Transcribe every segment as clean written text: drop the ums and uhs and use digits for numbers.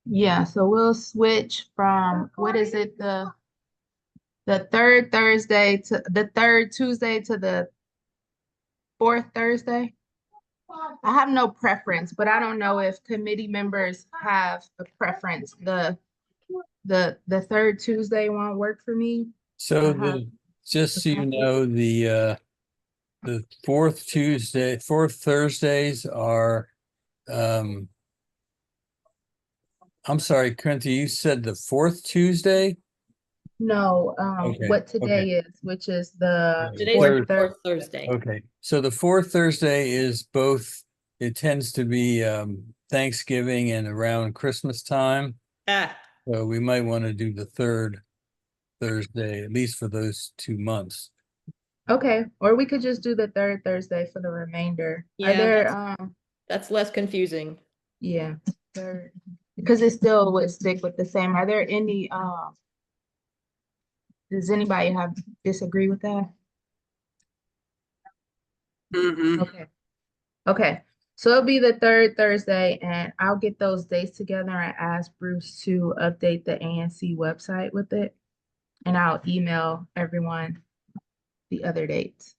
Yeah, so we'll switch from what is it, the third Thursday to the third Tuesday to the fourth Thursday? I have no preference, but I don't know if committee members have a preference. The third Tuesday won't work for me. I So have just the so you packet. know, the fourth Thursdays are I'm sorry, Corinthia, you said the fourth Tuesday? No, Okay, what okay. today is, which is the Today's fourth the Thursday. fourth Thursday. Okay, so the fourth Thursday is both, it tends to be Thanksgiving and around Christmas time. Ah, So we might want to do the third Thursday, at least for those 2 months. Okay, or we could just do the third Thursday for the remainder. Are yeah, there, that's less confusing. yeah, third, because it still would stick with the same. Are there any, does anybody have disagree with that? Okay. Okay. So it'll be the third Thursday, and I'll get those dates together and ask Bruce to update the ANC website with it. And I'll email everyone the other dates.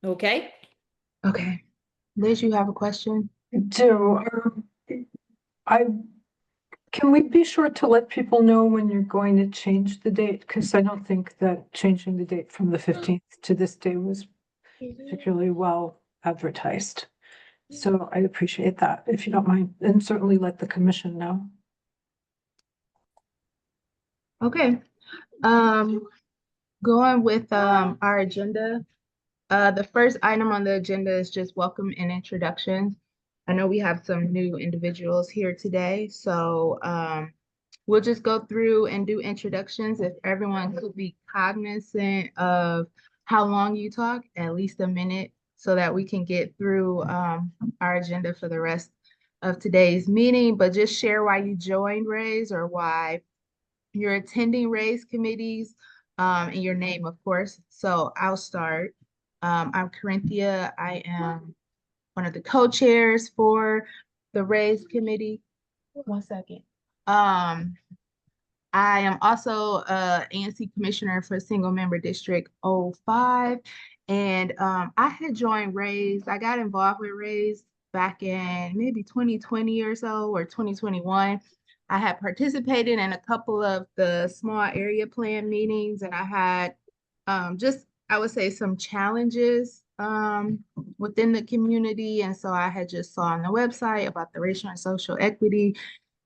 Okay. Okay. Liz, you have a question? Do, I, can we be sure to let people know when you're going to change the date? Because I don't think that changing the date from the 15th to this day was particularly well advertised. So I appreciate that, if you don't mind, and certainly let the commission know. Okay. Going with our agenda. The first item on the agenda is just welcome and introductions. I know we have some new individuals here today, so we'll just go through and do introductions. If everyone could be cognizant of how long you talk, at least a minute, so that we can get through our agenda for the rest of today's meeting, but just share why you joined RAISE or why you're attending RAISE committees, and your name, of course. So I'll start. I'm Corinthia. I am one of the co-chairs for the RAISE committee. 1 second. I am also ANC commissioner for single member district 05. And I had joined RAISE. I got involved with RAISE back in maybe 2020 or so, or 2021. I had participated in a couple of the small area plan meetings, and I had just, I would say, some challenges within the community. And so I had just saw on the website about the racial and social equity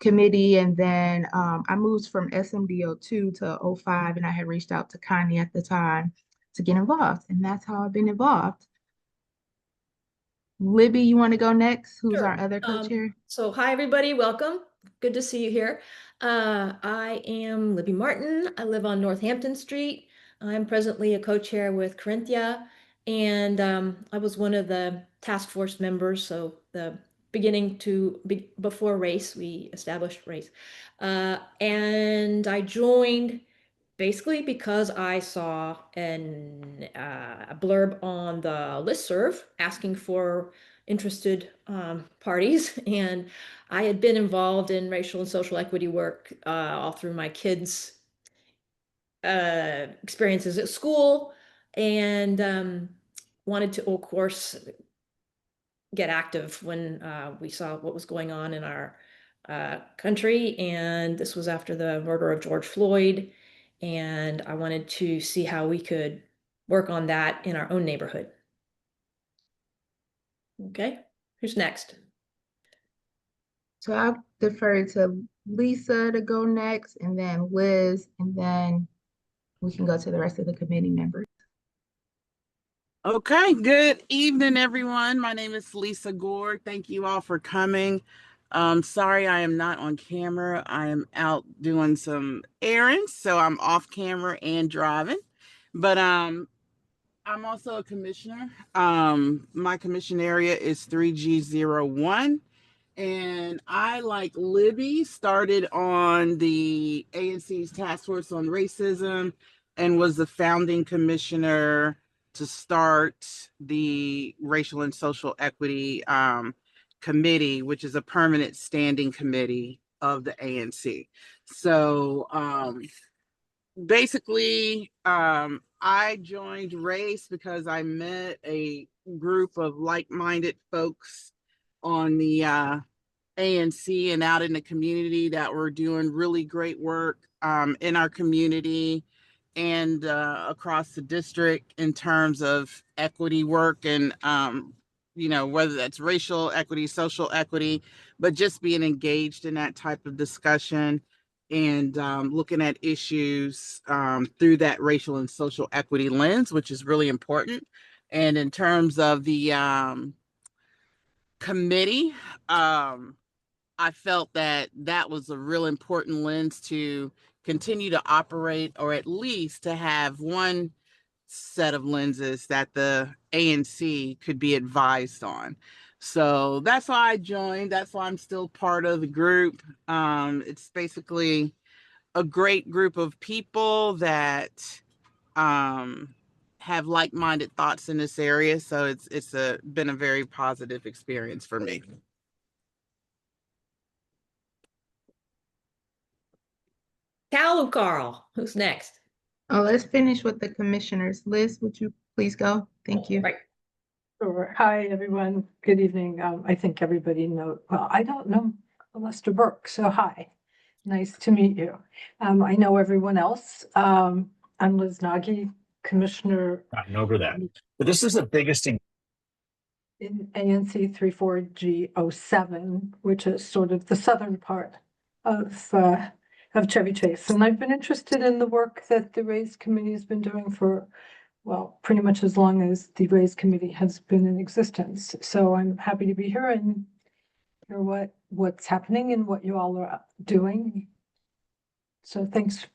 committee. And then I moved from SMDO2 to '05, and I had reached out to Connie at the time to get involved. And that's how I've been involved. Libby, you want to go next? Who's Sure. our other co-chair? So hi, everybody. Welcome. Good to see you here. I am Libby Martin. I live on Northampton Street. I'm presently a co-chair with Corinthia, and I was one of the task force members. So the beginning to before RACE, we established RACE, and I joined basically because I saw a blurb on the listserv asking for interested parties, and I had been involved in racial and social equity work all through my kids' experiences at school, and wanted to, of course, get active when we saw what was going on in our country. And this was after the murder of George Floyd. And I wanted to see how we could work on that in our own neighborhood. Okay, who's next? So I'll defer to Lisa to go next, and then Liz, and then we can go to the rest of the committee members. Okay, good evening, everyone. My name is Lisa Gore. Thank you all for coming. Sorry I am not on camera. I am out doing some errands, so I'm off camera and driving. But I'm also a commissioner. My commission area is 3G01. And I, like Libby, started on the ANC's Task Force on Racism and was the founding commissioner to start the racial and social equity committee, which is a permanent standing committee of the ANC. So basically, I joined RACE because I met a group of like-minded folks on the ANC and out in the community that were doing really great work in our community and across the district in terms of equity work and whether that's racial equity, social equity, but just being engaged in that type of discussion and looking at issues through that racial and social equity lens, which is really important. And in terms of the committee, I felt that that was a real important lens to continue to operate, or at least to have one set of lenses that the ANC could be advised on. So that's why I joined. That's why I'm still part of the group. It's basically a great group of people that have like-minded thoughts in this area. So it's been a very positive experience for me. Cal or Carl, who's next? Oh, let's finish with the commissioners. Liz, would you please go? Thank you. Right. Sure. Hi, everyone. Good evening. I think everybody knows, well, I don't know Lester Burke, so hi. Nice to meet you. I know everyone else. I'm Liz Nagy, Commissioner Gotten over that. But this is the biggest thing. in ANC 34G07, which is sort of the southern part of Chevy Chase. And I've been interested in the work that the RAISE Committee has been doing for, well, pretty much as long as the RAISE Committee has been in existence. So I'm happy to be here and hear what's happening and what you all are doing. So thanks.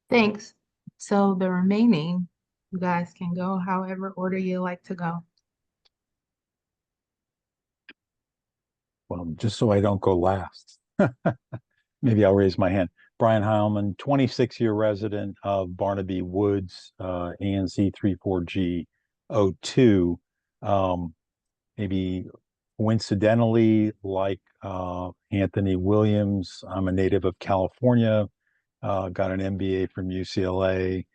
Thanks. So the remaining, you guys can go however order you like to go. Well, just so I don't go last, maybe I'll raise my hand. Brian Heilman, 26-year resident of Barnaby Woods, ANC 34G02. Maybe coincidentally, like Anthony Williams, I'm a native of California, got an MBA from UCLA,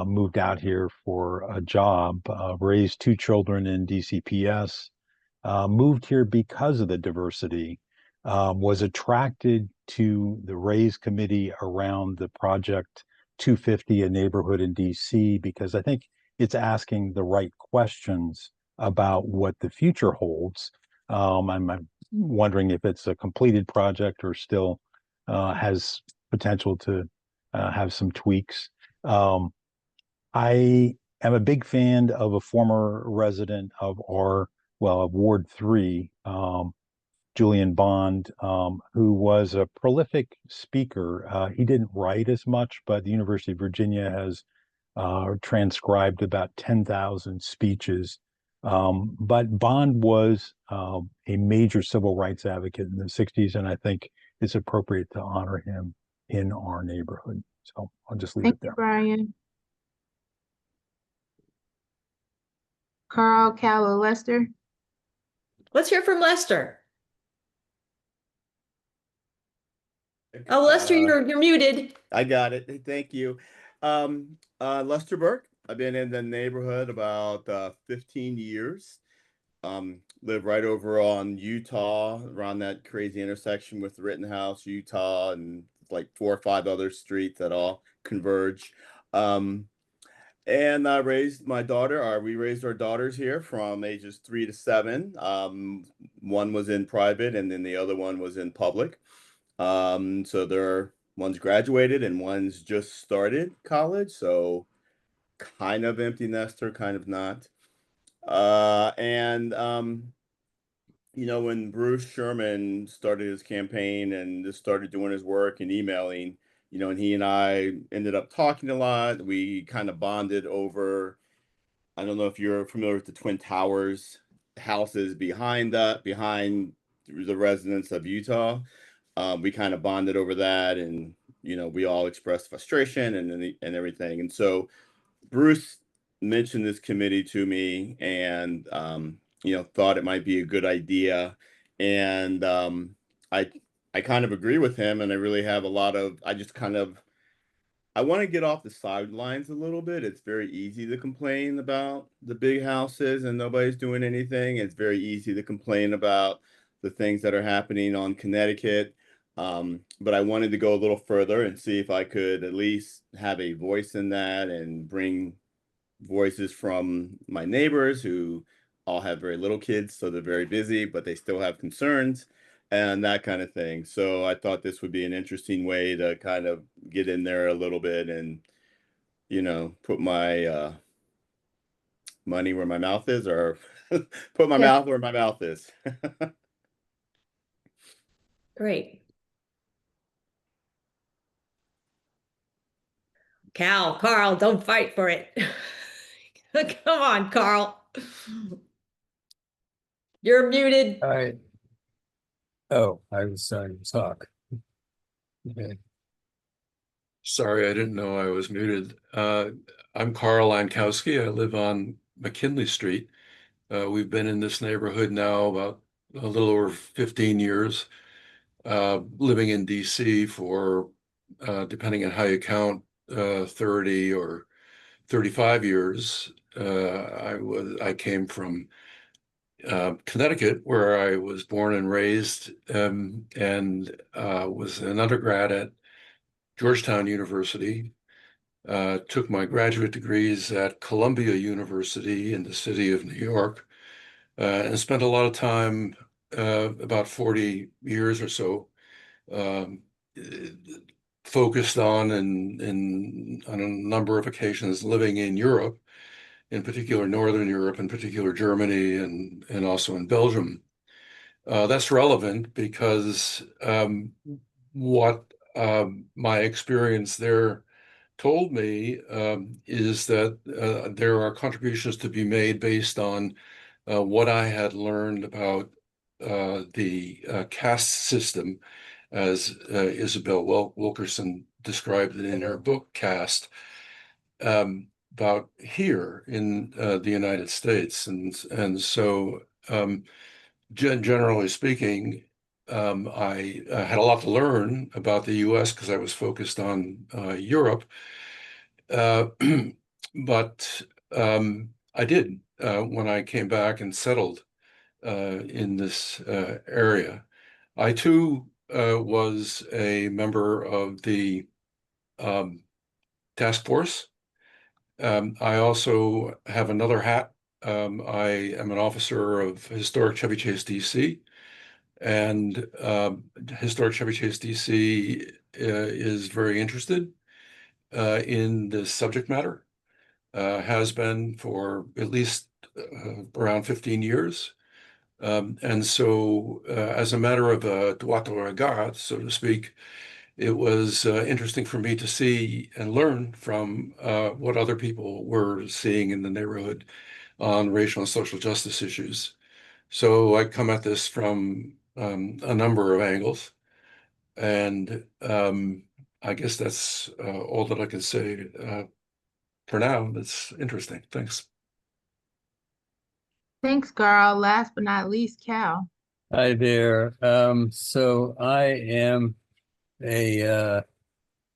moved out here for a job, raised 2 children in DCPS, moved here because of the diversity, was attracted to the RAISE committee around the Project 250, a neighborhood in DC, because I think it's asking the right questions about what the future holds. I'm wondering if it's a completed project or still has potential to have some tweaks. I am a big fan of a former resident of Ward 3, Julian Bond, who was a prolific speaker. He didn't write as much, but the University of Virginia has transcribed about 10,000 speeches. But Bond was a major civil rights advocate in the 60s, and I think it's appropriate to honor him in our neighborhood. So I'll just leave Thank it you, there. Brian. Carl, Cal, or Lester? Let's hear from Lester. Oh, Lester, you're muted. I got it. Thank you. Lester Burke. I've been in the neighborhood about 15 years. Live right over on Utah, around that crazy intersection with Rittenhouse, Utah, and like 4 or 5 other streets that all converge. And I raised my daughter, we raised our daughters here from ages 3 to 7. One was in private and then the other one was in public. So one's graduated and one's just started college. So kind of empty nester, kind of not. When Bruce Sherman started his campaign and just started doing his work and emailing, and he and I ended up talking a lot. We kind of bonded over, I don't know if you're familiar with the Twin Towers houses behind the residents of Utah. We kind of bonded over that, and we all expressed frustration and everything. And so Bruce mentioned this committee to me, and thought it might be a good idea. And I I kind of agree with him, and I really have a lot of I just kind of I want to get off the sidelines a little bit. It's very easy to complain about the big houses and nobody's doing anything. It's very easy to complain about the things that are happening on Connecticut. But I wanted to go a little further and see if I could at least have a voice in that and bring voices from my neighbors who all have very little kids, so they're very busy, but they still have concerns and that kind of thing. So I thought this would be an interesting way to kind of get in there a little bit and, put my money where my mouth is, or put my Yeah. mouth where my mouth is. Great. Carl, don't fight for it. Come on, Carl. You're muted. All right. Oh, I was starting to talk. Okay. Sorry, I didn't know I was muted. I'm Carl Lankowski. I live on McKinley Street. We've been in this neighborhood now about a little over 15 years, living in DC for, depending on how you count, 30 or 35 years. I came from Connecticut, where I was born and raised, and was an undergrad at Georgetown University. Took my graduate degrees at Columbia University in the city of New York, and spent a lot of time, about 40 years or so, um, focused on and on a number of occasions living in Europe, in particular Northern Europe, in particular Germany, and also in Belgium. That's relevant because what my experience there told me is that there are contributions to be made based on what I had learned about the caste system, as Isabel Wilkerson described it in her book, Caste, about here in the United States. And so, generally speaking, I had a lot to learn about the US because I was focused on Europe. But I did when I came back and settled in this area. I too was a member of the um, task force. I also have another hat. I am an officer of Historic Chevy Chase, DC, and Historic Chevy Chase, DC is very interested in this subject matter. Has been for at least around 15 years. And so, as a matter of droit de regard, so to speak, it was interesting for me to see and learn from what other people were seeing in the neighborhood on racial and social justice issues. So I come at this from a number of angles, and I guess that's all that I can say for now. That's interesting. Thanks. Thanks, Carl. Last but not least, Cal. Hi there. So I am a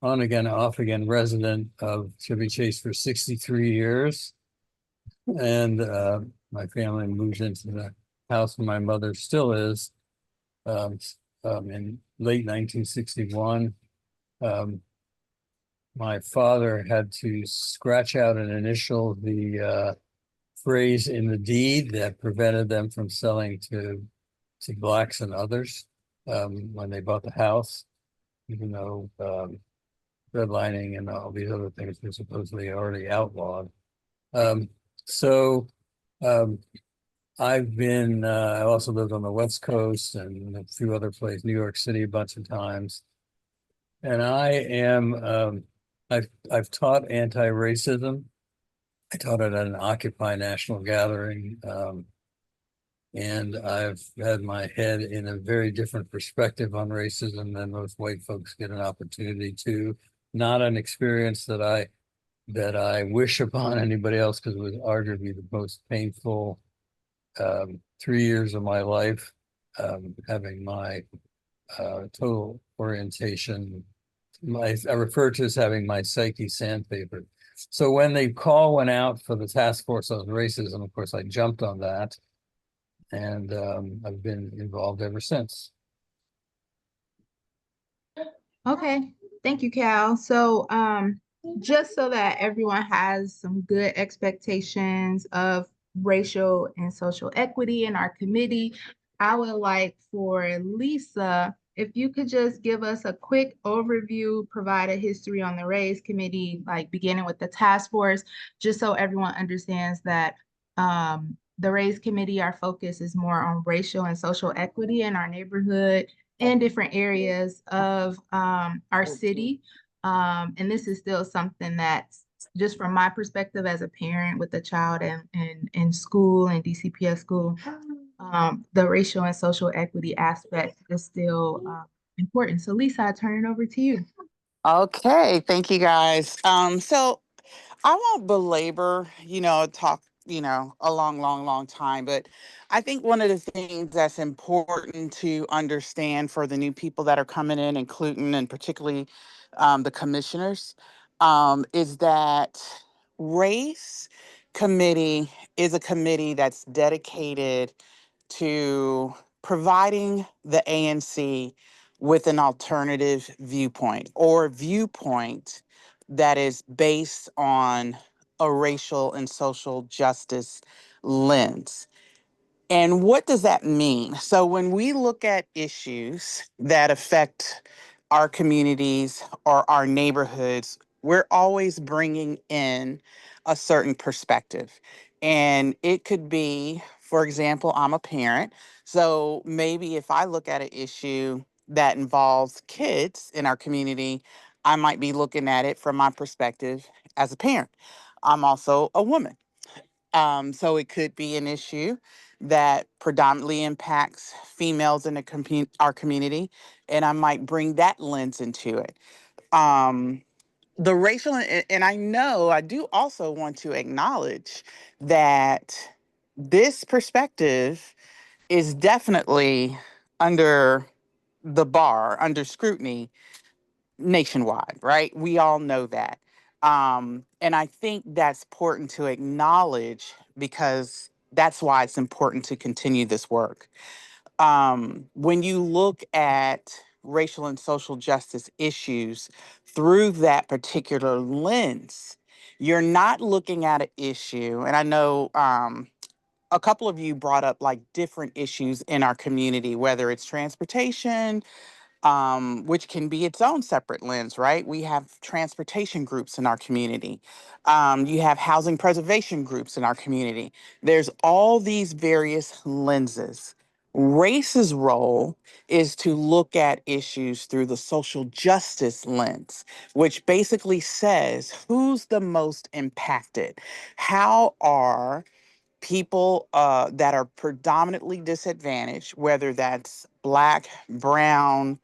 on again, off again resident of Chevy Chase for 63 years. And my family moved into the house where my mother still is in late 1961. My father had to scratch out an initial, the phrase in the deed that prevented them from selling to blacks and others when they bought the house, even though redlining and all these other things were supposedly already outlawed. So I also lived on the West Coast and a few other places, New York City a bunch of times. And I've taught anti-racism. I taught it at an Occupy National gathering. And I've had my head in a very different perspective on racism than most white folks get an opportunity to. Not an experience that I wish upon anybody else, because it was arguably the most painful 3 years of my life having my total orientation. I refer to as having my psyche sandpaper. So when the call went out for the task force on racism, of course, I jumped on that, and I've been involved ever since. Okay, thank you, Cal. So, just so that everyone has some good expectations of racial and social equity in our committee, I would like for Lisa, if you could just give us a quick overview, provide a history on the RAISE committee, like beginning with the task force, just so everyone understands that the RAISE committee, our focus is more on racial and social equity in our neighborhood in different areas of our city. And this is still something that's just from my perspective as a parent with a child in school and DCPS school, the racial and social equity aspect is still important. So Lisa, I turn it over to you. Okay, thank you guys. So I won't belabor, talk, a long, long, long time, but I think one of the things that's important to understand for the new people that are coming in, including and particularly the commissioners, is that race committee is a committee that's dedicated to providing the ANC with an alternative viewpoint or viewpoint that is based on a racial and social justice lens. And what does that mean? So, when we look at issues that affect our communities or our neighborhoods, we're always bringing in a certain perspective. And it could be, for example, I'm a parent. So, maybe if I look at an issue that involves kids in our community, I might be looking at it from my perspective as a parent. I'm also a woman. So it could be an issue that predominantly impacts females in our community, and I might bring that lens into it. Um, the racial, and I know I do also want to acknowledge that this perspective is definitely under under scrutiny nationwide, right? We all know that. And I think that's important to acknowledge because that's why it's important to continue this work. When you look at racial and social justice issues through that particular lens, you're not looking at an issue, and I know a couple of you brought up like different issues in our community, whether it's transportation, which can be its own separate lens, right? We have transportation groups in our community. You have housing preservation groups in our community. There's all these various lenses. Race's role is to look at issues through the social justice lens, which basically says who's the most impacted? How are people that are predominantly disadvantaged, whether that's Black, Brown,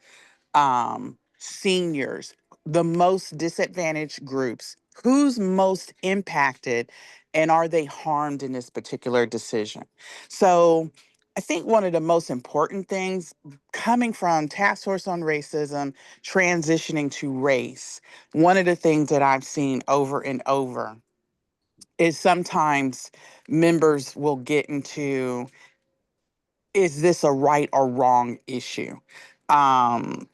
seniors, the most disadvantaged groups, who's most impacted and are they harmed in this particular decision? So I think one of the most important things coming from Task Force on Racism, transitioning to race, one of the things that I've seen over and over is sometimes members will get into, is this a right or wrong issue? Um,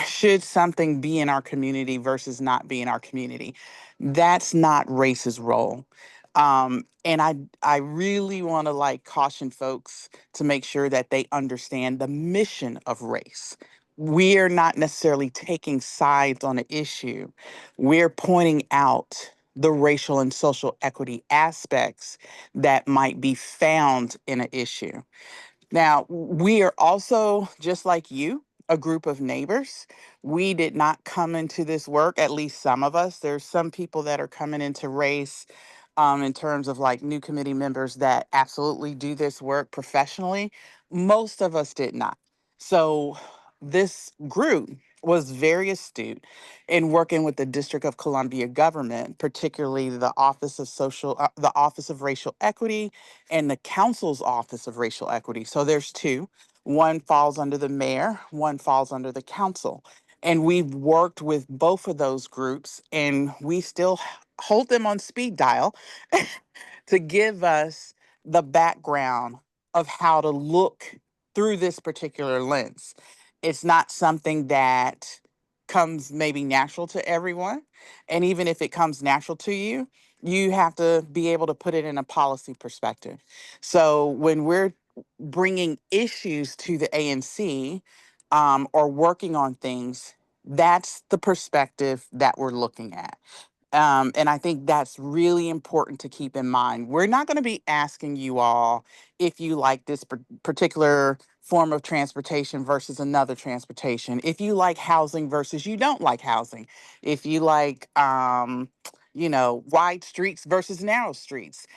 should something be in our community versus not be in our community? That's not race's role. And I really want to like caution folks to make sure that they understand the mission of race. We are not necessarily taking sides on an issue. We're pointing out the racial and social equity aspects that might be found in an issue. Now, we are also, just like you, a group of neighbors. We did not come into this work, at least some of us. There's some people that are coming into race in terms of like new committee members that absolutely do this work professionally. Most of us did not. So, this group was very astute in working with the District of Columbia government, particularly the the Office of Racial Equity and the Council's Office of Racial Equity. So there's two. One falls under the mayor, one falls under the council. And we've worked with both of those groups, and we still hold them on speed dial to give us the background of how to look through this particular lens. It's not something that comes maybe natural to everyone. And even if it comes natural to you, you have to be able to put it in a policy perspective. So when we're bringing issues to the ANC or working on things, that's the perspective that we're looking at. And I think that's really important to keep in mind. We're not going to be asking you all if you like this particular form of transportation versus another transportation, if you like housing versus you don't like housing, if you like, wide streets versus narrow streets.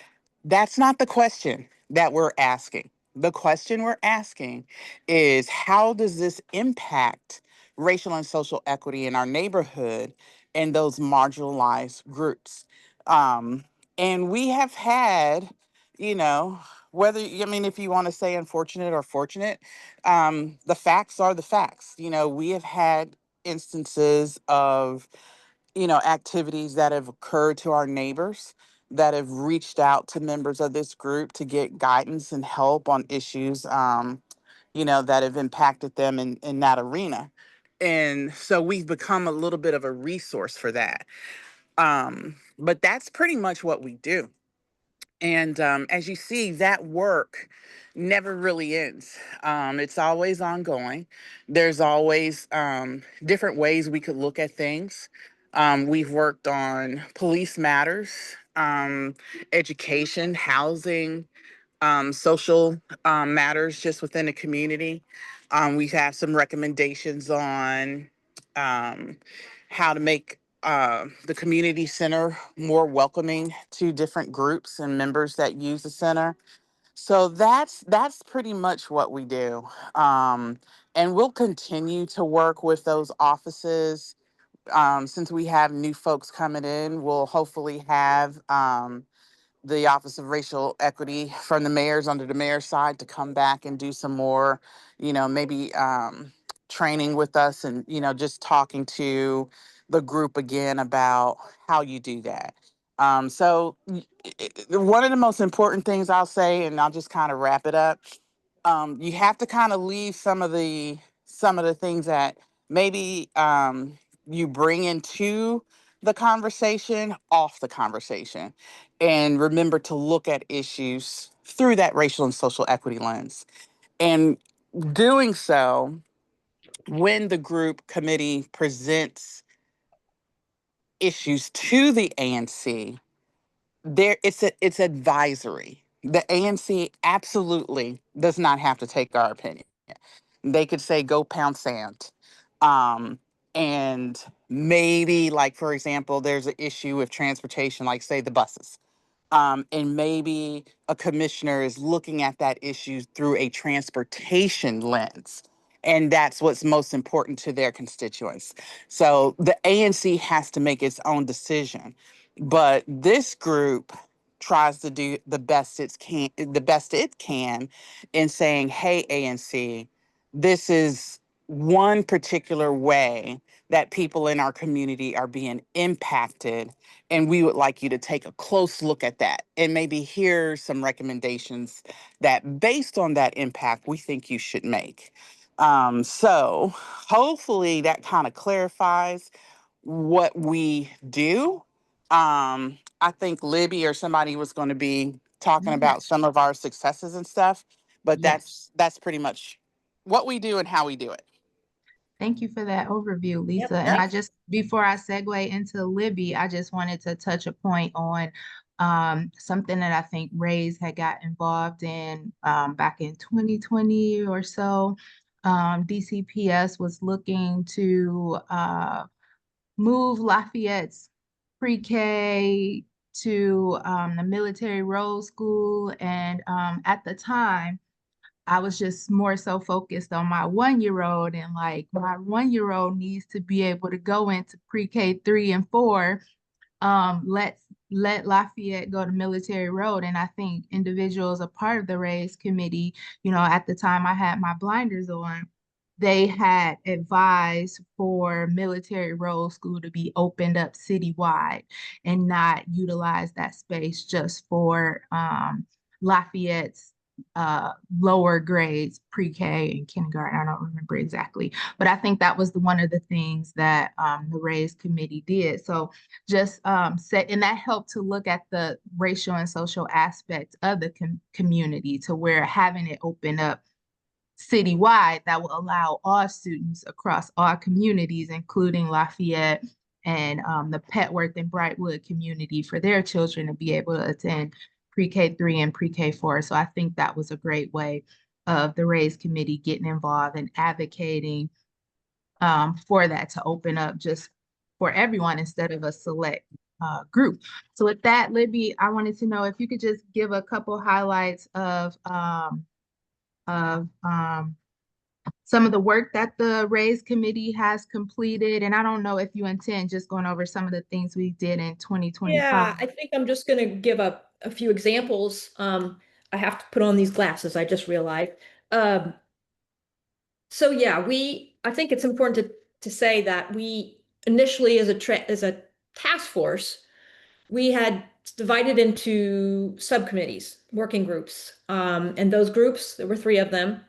That's not the question that we're asking. The question we're asking is, how does this impact racial and social equity in our neighborhood and those marginalized groups? Um, and we have had, you know, if you want to say unfortunate or fortunate, the facts are the facts. We have had instances of activities that have occurred to our neighbors that have reached out to members of this group to get guidance and help on issues, that have impacted them in that arena. And so we've become a little bit of a resource for that. But that's pretty much what we do. And as you see, that work never really ends. It's always ongoing. There's always different ways we could look at things. We've worked on police matters, education, housing, social matters just within the community. We have some recommendations on um, how to make the community center more welcoming to different groups and members that use the center. So that's pretty much what we do. And we'll continue to work with those offices. Since we have new folks coming in, we'll hopefully have the Office of Racial Equity from the mayors under the mayor's side to come back and do some more, maybe training with us and, just talking to the group again about how you do that. One of the most important things I'll say, and I'll just kind of wrap it up, you have to kind of leave some of the things that maybe you bring into the conversation off the conversation, and remember to look at issues through that racial and social equity lens. And doing so, when the group committee presents issues to the ANC, it's advisory. The ANC absolutely does not have to take our opinion. They could say go pound sand. Um, and maybe, like, for example, there's an issue with transportation, like say the buses. And maybe a commissioner is looking at that issue through a transportation lens. And that's what's most important to their constituents. So the ANC has to make its own decision. But this group tries to do the best it can in saying, hey, ANC, this is one particular way that people in our community are being impacted, and we would like you to take a close look at that and maybe hear some recommendations that, based on that impact, we think you should make. So hopefully that kind of clarifies what we do. I think Libby or somebody was going to be talking about some of our successes and stuff, but Yes. that's pretty much what we do and how we do it. Thank you for that overview, Lisa. And Yep. I just, before I segue into Libby, I just wanted to touch a point on something that I think Ray's had got involved in back in 2020 or so. DCPS was looking to move Lafayette's pre-K to the Military Road School. And at the time, I was just more so focused on my 1-year-old, and like my 1-year-old needs to be able to go into pre-K 3 and 4. Let Lafayette go to Military Road. And I think individuals a part of the raise committee, at the time I had my blinders on, they had advised for Military Road School to be opened up citywide and not utilize that space just for Lafayette's lower grades, pre-K and kindergarten. I don't remember exactly, but I think that was one of the things that the raise committee did. So just and that helped to look at the racial and social aspects of the community, to where having it open up citywide, that will allow all students across all communities, including Lafayette and the Petworth and Brightwood community, for their children to be able to attend pre-K 3 and pre-K 4. So I think that was a great way of the raise committee getting involved and advocating for that, to open up just for everyone instead of a select group. So with that, Libby, I wanted to know if you could just give a couple highlights of of some of the work that the raise committee has completed. And I don't know if you intend just going over some of the things we did in 2025. Yeah, I think I'm just going to give a few examples. I have to put on these glasses, I just realized. So yeah, I think it's important to say that we initially, as a task force, we had divided into subcommittees, working groups. And those groups, there were 3 of them.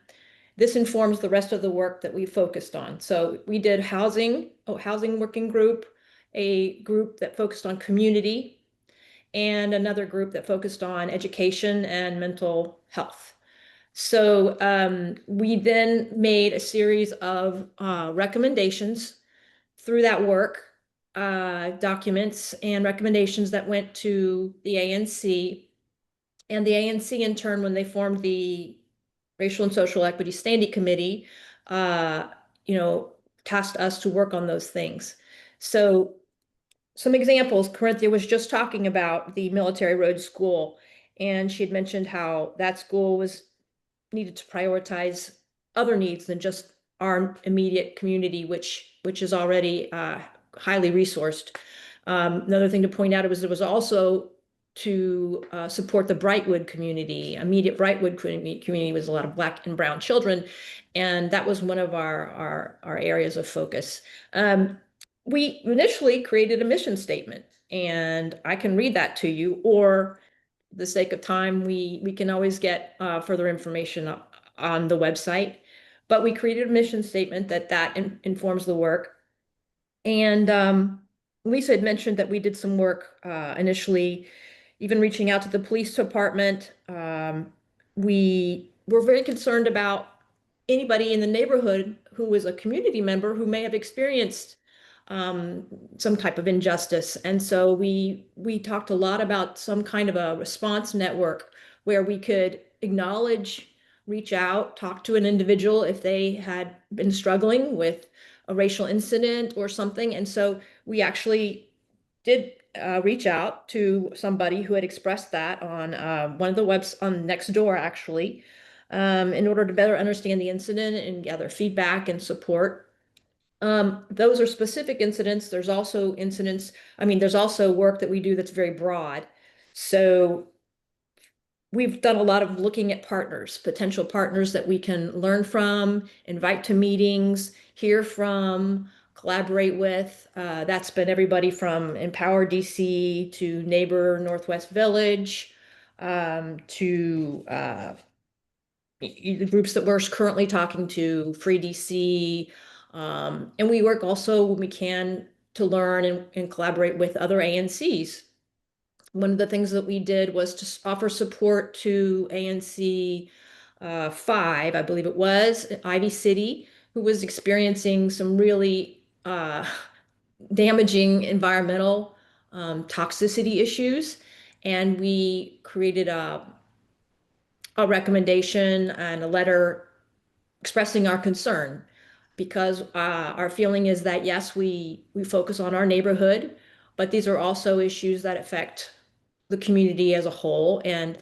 This informs the rest of the work that we focused on. So we did housing working group, a group that focused on community, and another group that focused on education and mental health. So we then made a series of recommendations through that work, documents and recommendations that went to the ANC. And the ANC, in turn, when they formed the Racial and Social Equity Standing Committee, uh, tasked us to work on those things. So some examples, Corinthia was just talking about the Military Road School, and she had mentioned how that school was needed to prioritize other needs than just our immediate community, which is already highly resourced. Another thing to point out was there was also to support the Brightwood community. Immediate Brightwood community was a lot of Black and brown children, and that was one of our areas of focus. We initially created a mission statement, and I can read that to you, or the sake of time, we can always get further information on the website. But we created a mission statement that informs the work. And Lisa had mentioned that we did some work initially, even reaching out to the police department. We were very concerned about anybody in the neighborhood who was a community member who may have experienced some type of injustice. And so we talked a lot about some kind of a response network where we could acknowledge, reach out, talk to an individual if they had been struggling with a racial incident or something. And so we actually did reach out to somebody who had expressed that on one of the webs on Nextdoor, actually, in order to better understand the incident and gather feedback and support. Those are specific incidents. There's also there's also work that we do that's very broad. So we've done a lot of looking at partners, potential partners that we can learn from, invite to meetings, hear from, collaborate with. That's been everybody from Empower DC to Neighbor Northwest Village, to the groups that we're currently talking to, Free DC. And we work also when we can to learn and collaborate with other ANCs. One of the things that we did was to offer support to ANC 5, I believe it was, Ivy City, who was experiencing some really damaging environmental toxicity issues. And we created a recommendation and a letter expressing our concern, because our feeling is that, yes, we focus on our neighborhood, but these are also issues that affect the community as a whole. And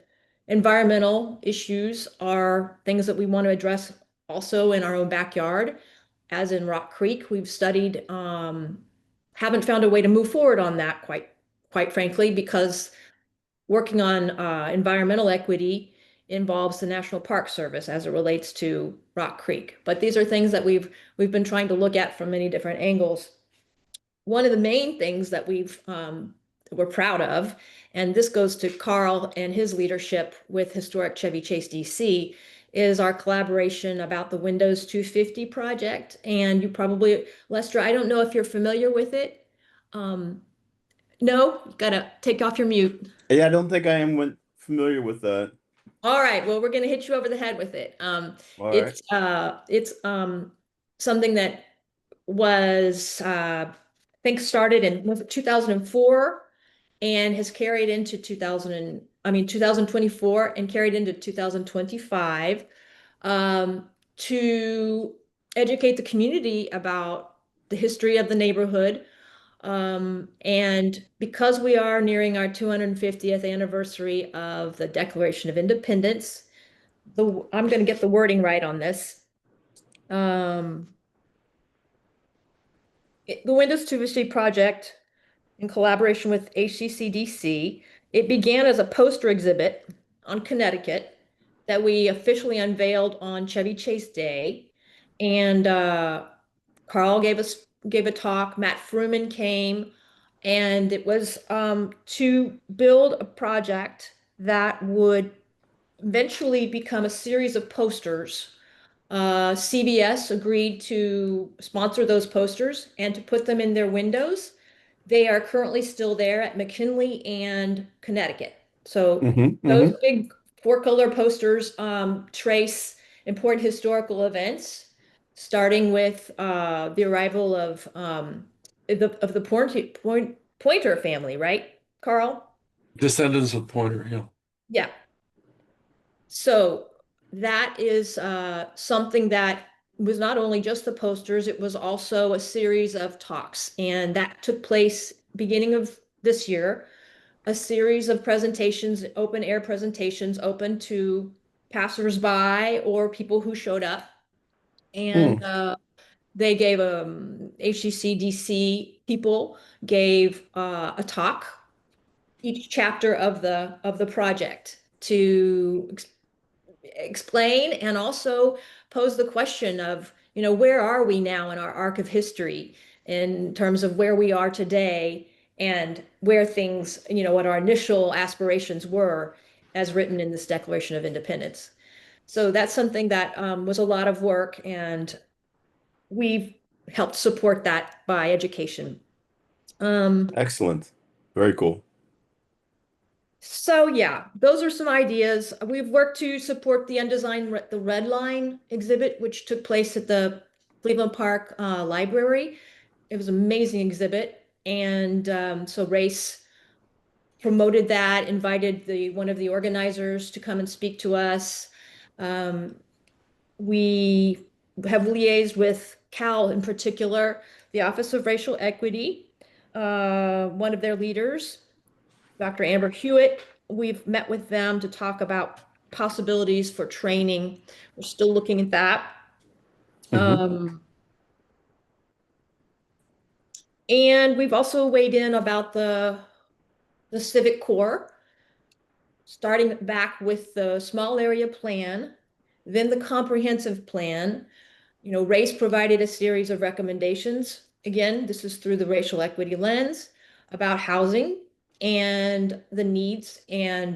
Environmental issues are things that we want to address also in our own backyard. As in Rock Creek, we've studied, haven't found a way to move forward on that quite frankly, because working on environmental equity involves the National Park Service as it relates to Rock Creek. But these are things that we've been trying to look at from many different angles. One of the main things that we're proud of, and this goes to Carl and his leadership with Historic Chevy Chase DC, is our collaboration about the Windows 250 project. And you probably, Lester, I don't know if you're familiar with it. No, you gotta take off your mute. Yeah, I don't think I am familiar with that. All right, well, we're gonna hit you over the head with it. All right. It's something that was I think started in was it 2004 and has carried into 2024 and carried into 2025 to educate the community about the history of the neighborhood. And because we are nearing our 250th anniversary of the Declaration of Independence, I'm going to get the wording right on this. The Windows 250 project, in collaboration with HCCDC, it began as a poster exhibit on Connecticut that we officially unveiled on Chevy Chase Day. And Carl gave a talk, Matt Fruman came, and it was to build a project that would eventually become a series of posters. CBS agreed to sponsor those posters and to put them in their windows. They are currently still there at McKinley and Connecticut. So those big four-color posters trace important historical events, starting with the arrival of the Pointer family, right, Carl? Descendants of Pointer, yeah. Yeah. So that is something that was not only just the posters, it was also a series of talks. And that took place beginning of this year, a series of presentations, open air presentations, open to passersby or people who showed up. And they gave HCCDC people gave a talk each chapter of the project to explain and also pose the question of, where are we now in our arc of history in terms of where we are today and where things, what our initial aspirations were as written in this Declaration of Independence. So that's something that was a lot of work, and we've helped support that by education. Excellent. Very cool. So yeah, those are some ideas. We've worked to support the the Red Line exhibit, which took place at the Cleveland Park Library. It was an amazing exhibit. And so Race promoted that, invited one of the organizers to come and speak to us. We have liaised with Cal in particular, the Office of Racial Equity, one of their leaders, Dr. Amber Hewitt. We've met with them to talk about possibilities for training. We're still looking at that. And we've also weighed in about the civic core, starting back with the small area plan, then the comprehensive plan. Race provided a series of recommendations. Again, this is through the racial equity lens about housing and the needs and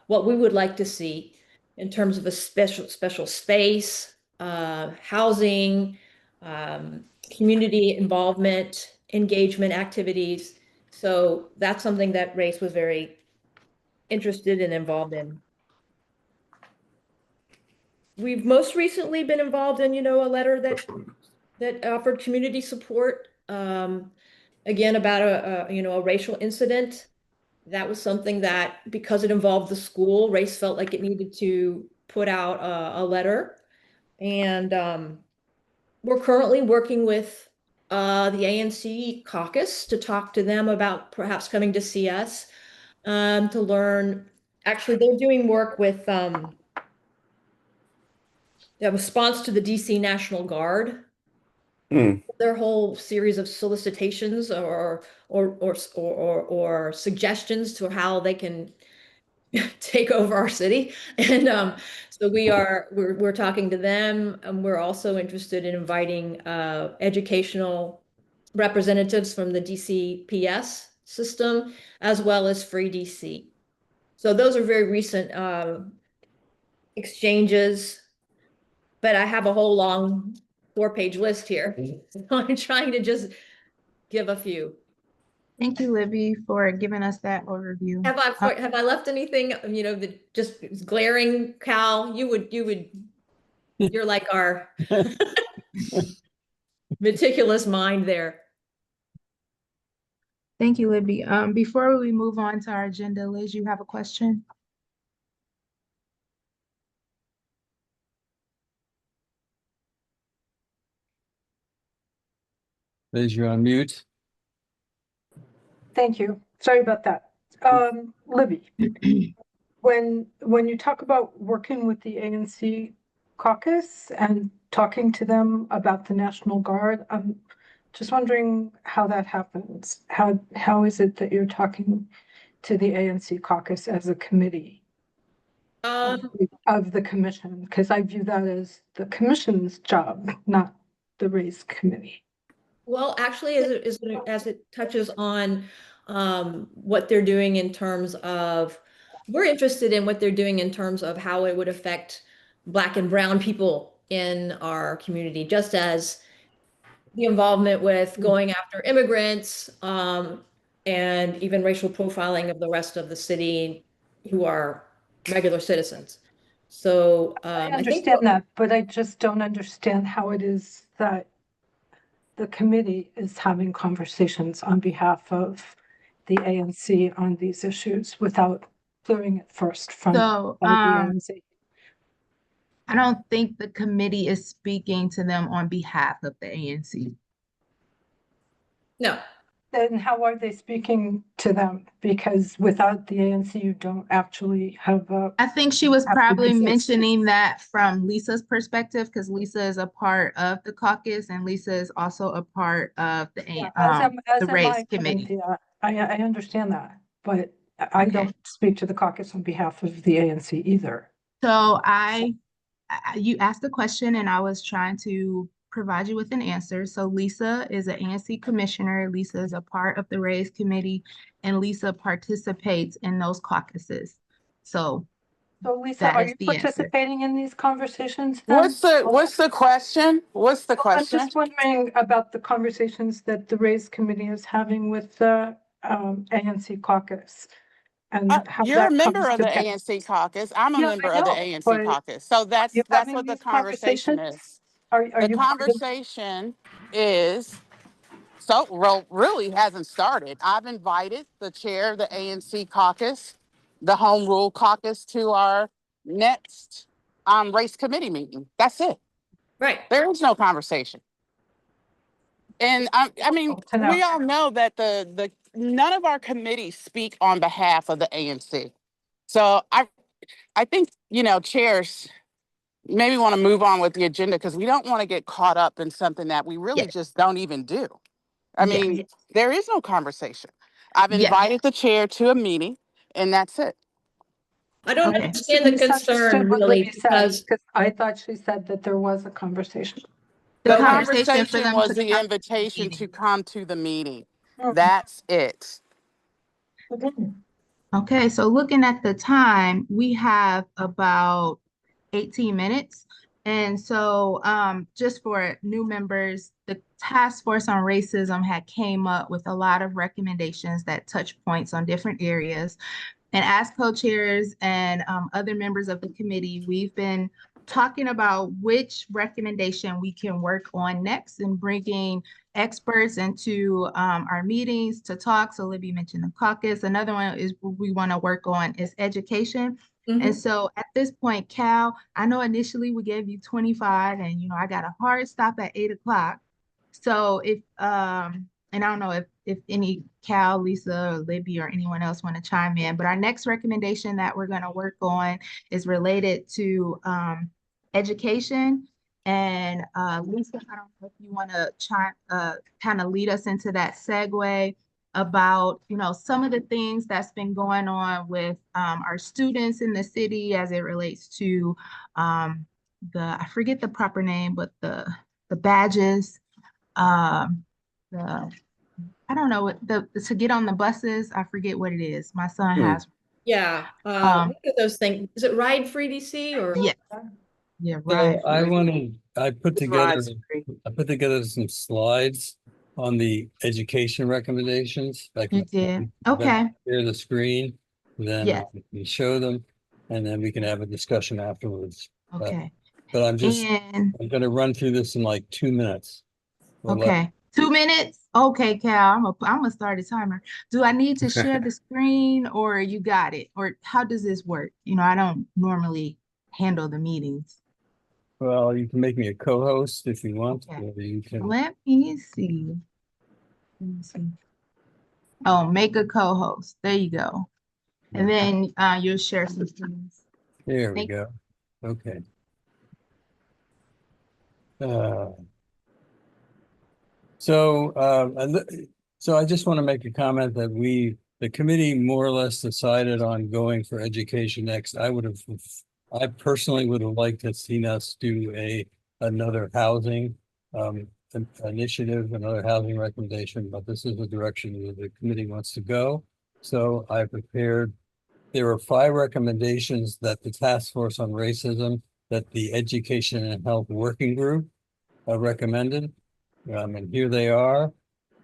what we would like to see in terms of a special space, housing, community involvement, engagement activities. So that's something that Race was very interested and involved in. We've most recently been involved in, a letter that offered community support, again, about a racial incident. That was something that, because it involved the school, Race felt like it needed to put out a letter. And we're currently working with the ANC caucus to talk to them about perhaps coming to see us to learn actually, they're doing work with a response to the DC National Guard. Hmm. Their whole series of solicitations or suggestions to how they can take over our city. And so we're talking to them. And we're also interested in inviting educational representatives from the DCPS system as well as Free DC. So those are very recent exchanges, but I have a whole long 4-page list here. So I'm trying to just give a few. Thank you, Libby, for giving us that overview. Have I left anything, that just is glaring, Cal? You're like our meticulous mind there. Thank you, Libby. Before we move on to our agenda, Liz, you have a question? Liz, you're on mute. Thank you. Sorry about that. Libby, when you talk about working with the ANC caucus and talking to them about the National Guard, I'm just wondering how that happens. How is it that you're talking to the ANC caucus as a committee of the commission? Because I view that as the commission's job, not the race committee. Well, actually, as it touches on what they're doing in terms of, we're interested in what they're doing in terms of how it would affect Black and Brown people in our community, just as the involvement with going after immigrants and even racial profiling of the rest of the city who are regular citizens. So I I think understand that, but I just don't understand how it is that the committee is having conversations on behalf of the ANC on these issues without clearing it first from So, the ANC. I don't think the committee is speaking to them on behalf of the ANC. no. Then how are they speaking to them? Because without the ANC, you don't actually have a. I think she was Have to probably resist. mentioning that from Lisa's perspective, because Lisa is a part of the caucus and Lisa is also a part of the As am race I, committee. Corinthia. I understand that, but I Okay. don't speak to the caucus on behalf of the ANC either. So you asked a question and I was trying to provide you with an answer. So Lisa is an ANC commissioner. Lisa is a part of the race committee and Lisa participates in those caucuses. So So Lisa, that are is you the answer. participating in these conversations then? What's the question? What's the I'm question? just wondering about the conversations that the race committee is having with the ANC caucus and how You're a that member comes of the together. ANC caucus. I'm a Yeah, member I of the know, ANC but caucus. So that's you having what the these conversation conversations? is. Are The you part of? conversation is really hasn't started. I've invited the chair of the ANC caucus, the Home Rule caucus, to our next race committee meeting. That's it. Right. There is no conversation. And I mean, To know. we all know that the none of our committees speak on behalf of the ANC. So I think, chairs maybe want to move on with the agenda because we don't want to get caught up in something that we really Yes. just don't even do. I Yes. mean, there is no conversation. I've Yes. invited the chair to a meeting and that's it. I don't Okay. understand the concern really because I thought she said that there was a conversation. The The conversation for conversation them was to the come to the invitation to meeting. come to the meeting. Mhm. That's it. Okay, so looking at the time, we have about 18 minutes. And so just for new members, the task force on racism had came up with a lot of recommendations that touch points on different areas. And as co-chairs and other members of the committee, we've been talking about which recommendation we can work on next and bringing experts into our meetings to talk. So Libby mentioned the caucus. Another one is we want to work on is education. And so at this point, Cal, I know initially we gave you 25 and, I got a hard stop at 8 o'clock. So and I don't know if if any Cal, Lisa, or Libby, or anyone else want to chime in. But our next recommendation that we're going to work on is related to education. And Lisa, I don't know if you want to kind of lead us into that segue about, you know, some of the things that's been going on with our students in the city as it relates to I forget the proper name, but the badges, um, the I don't know what the to get on the buses. I forget what it is. My son Hmm. has. Yeah. Um, What are those things? Is it Ride Free DC or? yeah, yeah, So right. I put together, Rod's free. some slides on the education recommendations. I You can did. then Okay. share the screen, then Yes. we can show them, and then we can have a discussion afterwards. Okay. But I'm And gonna run through this in like 2 minutes. Or less. okay. 2 minutes. Okay, Cal. I'm gonna start a timer. Do I need to share the screen or you got it? Or how does this work? You know, I don't normally handle the meetings. Well, you can make me a co-host if you want, Okay. or you can. Let me see. Let me see. Oh, make a co-host. There you go. And then you'll share some screens. There we Thank go. Okay. Uh, so I just want to make a comment that the committee more or less decided on going for education next. I personally would have liked to seen us do another housing initiative, another housing recommendation, but this is the direction that the committee wants to go. So I prepared, there are 5 recommendations that the Task Force on Racism, that the Education and Health Working Group recommended. And here they are.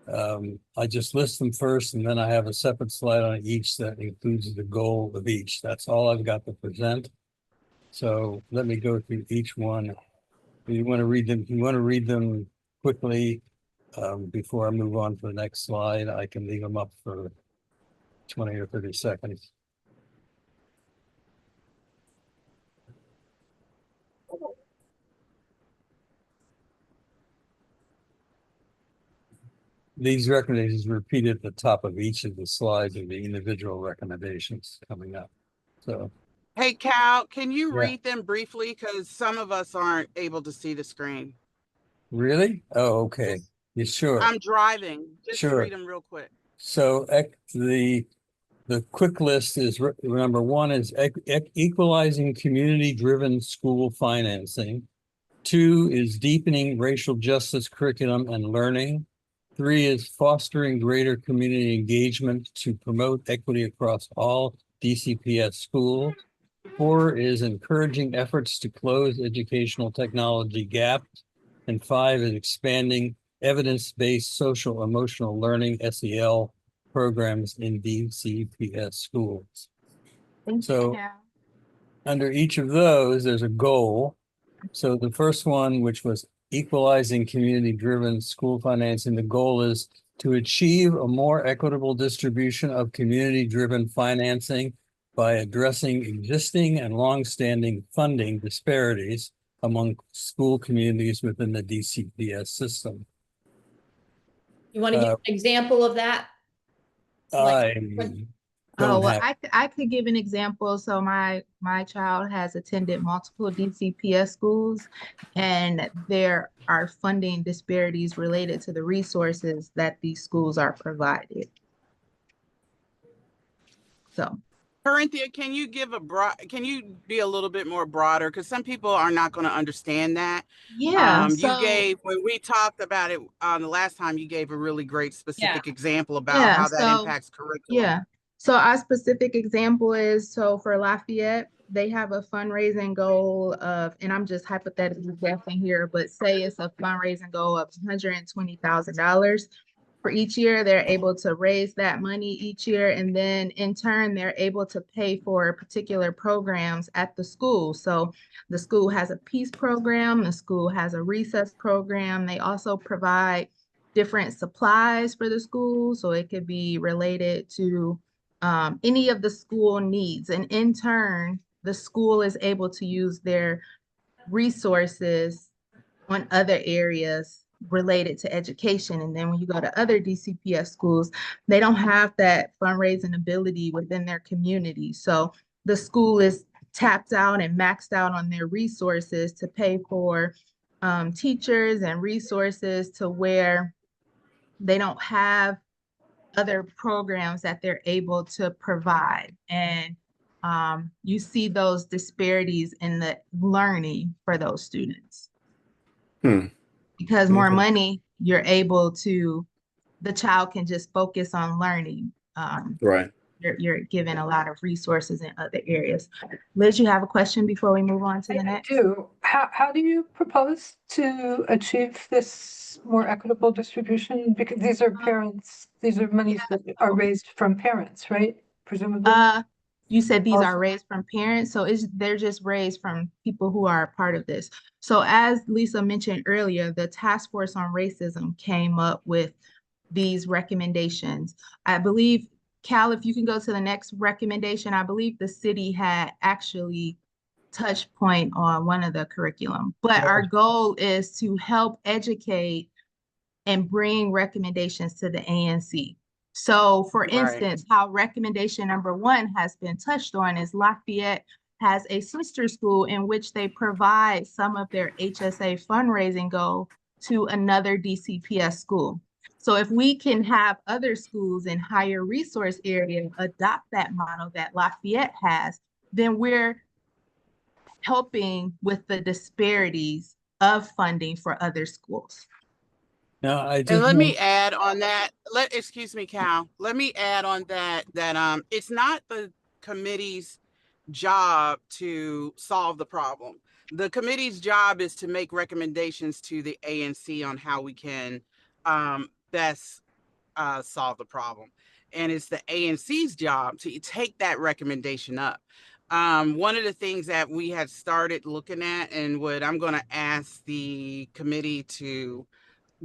I just list them first, and then I have a separate slide on each that includes the goal of each. That's all I've got to present. So let me go through each one. Do you want to read them? If you want to read them quickly before I move on to the next slide, I can leave them up for 20 or 30 seconds. These recommendations repeated at the top of each of the slides of the individual recommendations coming up. So, Hey, Cal, can you yeah. read them briefly? Because some of us aren't able to see the screen. Really? Oh, okay. You sure? I'm driving. Just Sure. read them real quick. So the quick list is number 1 is equalizing community-driven school financing. 2 is deepening racial justice curriculum and learning. 3 is fostering greater community engagement to promote equity across all DCPS schools. 4 is encouraging efforts to close educational technology gaps. And 5 is expanding evidence-based social emotional learning (SEL) programs in DCPS schools. Thank So you, Cal. under each of those, there's a goal. So the first one, which was equalizing community-driven school financing, the goal is to achieve a more equitable distribution of community-driven financing by addressing existing and longstanding funding disparities among school communities within the DCPS system. You want to give an example of that? I Oh, don't well, have, I could give an example. So my child has attended multiple DCPS schools, and there are funding disparities related to the resources that these schools are provided. So, Corinthia, can you give can you be a little bit more broader? Because some people are not going to understand that. yeah, You so gave, when we talked about it the last time, you gave a really great specific example about yeah, how that so impacts curriculum. yeah. So our specific example is, so for Lafayette, they have a fundraising goal of, and I'm just hypothetically guessing here, but say it's a fundraising goal of $120,000 for each year. They're able to raise that money each year, and then in turn, they're able to pay for particular programs at the school. So the school has a peace program, the school has a recess program. They also provide different supplies for the school, so it could be related to any of the school needs. And in turn, the school is able to use their resources on other areas related to education. And then when you go to other DCPS schools, they don't have that fundraising ability within their community. So the school is tapped out and maxed out on their resources to pay for teachers and resources, to where they don't have other programs that they're able to provide. And you see those disparities in the learning for those students. Because more Okay. money, you're able to, the child can just focus on learning. Right. You're given a lot of resources in other areas. Liz, you have a question before we move on to the I next? do. How do you propose to achieve this more equitable distribution? Because these are parents, these are monies that are raised from parents, right? Presumably. You said these are Also- raised from parents, so they're just raised from people who are a part of this. So as Lisa mentioned earlier, the Task Force on Racism came up with these recommendations. I believe, Cal, if you can go to the next recommendation, I believe the city had actually touch point on one of the curriculum. But our goal is to help educate and bring recommendations to the ANC. So for Right. instance, how recommendation number 1 has been touched on is Lafayette has a sister school in which they provide some of their HSA fundraising goal to another DCPS school. So if we can have other schools in higher resource areas adopt that model that Lafayette has, then we're helping with the disparities of funding for other schools. Now, I And just let me want, add on that. Excuse me, Cal. Let me add on that it's not the committee's job to solve the problem. The committee's job is to make recommendations to the ANC on how we can best solve the problem. And it's the ANC's job to take that recommendation up. One of the things that we had started looking at, and what I'm going to ask the committee to